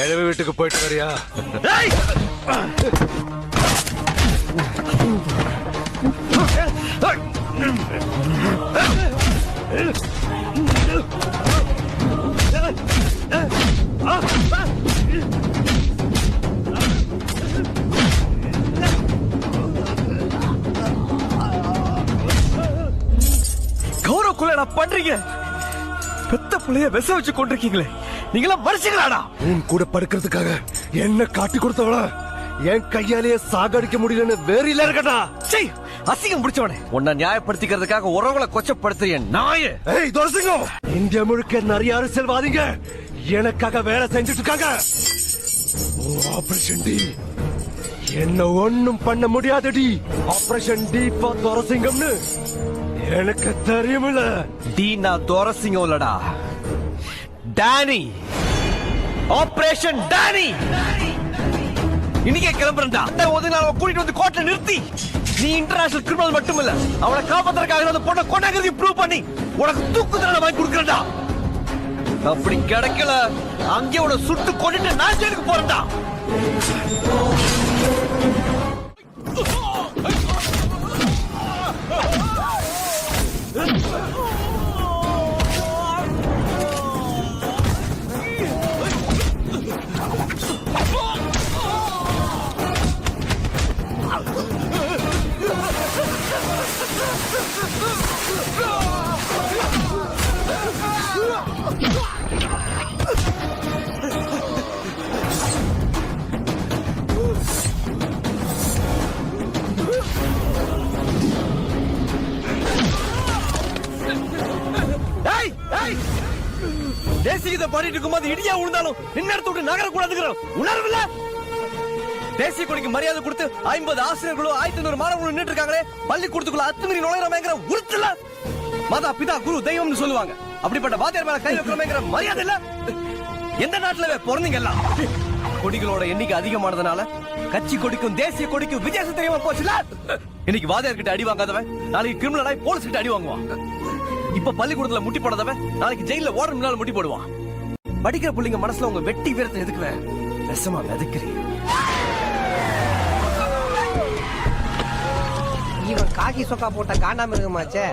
எழவு வீட்டுக்கு போயிட்டு வரியா? கௌரவக்குள்ள பண்றீங்க? பெத்த பிள்ளைய விச வச்சு கொண்டிருக்கீங்களே, நீங்களா மனுஷங்களாடா? உன் கூட படுக்கிறதுக்காக என்ன காட்டி கொடுத்தவள என் கையாலேயே சாகடிக்க முடியலன்னு வேறில இருக்கடா. அசிங்கம் முடிச்சவனே, உன்னை நியாயப்படுத்திக்கிறதுக்காக உறவுகளை கொச்சப்படுத்துறிய நாயே. ஏய் துரசிங்கம், இந்தியா முழுக்க நிறைய அரசியல்வாதிங்க எனக்காக வேலை செஞ்சுட்டு இருக்காங்க. ஆபரேஷன் டி என்ன ஒண்ணும் பண்ண முடியாதடி. ஆபரேஷன் டி ஃபார் துரசிங்கம்னு எனக்கு தெரியுமில்ல. டி நான் துரசிங்கம் இல்லடா, டானி. Operation Danny. இன்னைக்கே கிளம்புறா. கூட்டிட்டு வந்து கோர்ட்ல நிறுத்தி, நீ இன்டர்நேஷனல் கிரிமினல் மட்டும் இல்ல, அவளை காப்பாத்துறதுக்காக அந்த பொண்ணை கொண்டாங்கிறது ப்ரூவ் பண்ணி உனக்கு தூக்கு தண்டனை வாங்கி கொடுக்கறடா. அப்படி கிடைக்கல, அங்கே உன சுட்டு கொண்டுட்டு நான் ஜெயிலுக்கு போறேன்டா. தேசியத்தை பாடிட்டு இருக்கும்போது இடியா விழுந்தாலும் நின்னடத்த விட்டு நகரக்கூடாதுங்கிற உணர்வு இல்ல. தேசிய கொடிக்கு மரியாதை கொடுத்து 50 ஆசிரியர்களும் 1500 மாணவர்களும் நின்றுட்டு இருக்காங்களே, பள்ளிக்கூடத்துக்குள்ள அத்துமீறி நுழையிறமேங்கிற உறுத்தல. மாதா பிதா குரு தெய்வம்னு சொல்லுவாங்க, அப்படிப்பட்ட வாத்தியார் மேல கை வைக்கிறமேங்கிற மரியாதை இல்ல. எந்த நாட்டுல பிறந்தீங்க எல்லாம்? கொடிகளோட எண்ணிக்கை அதிகமானதுனால கட்சி கொடிக்கும் தேசிய கொடிக்கும் வித்தியாசம் தெரியாம போச்சுல. இன்னைக்கு வாத்தியார் கிட்ட அடி வாங்காதவன் நாளைக்கு கிரிமினல் ஆகி போலீஸ் கிட்ட அடி வாங்குவான். இப்ப பள்ளிக்கூடத்துல முட்டி போடாதவன் நாளைக்கு ஜெயில வார்டன் முன்னால முட்டி போடுவான். படிக்கிற பிள்ளைங்க மனசுல உங்க வெட்டி வீரத்தை எதுக்குவேன் விஷமா விதைக்கிறீங்க. இவன் காக்கி சொக்கா போட்ட காண்டாமிருகமாச்சே.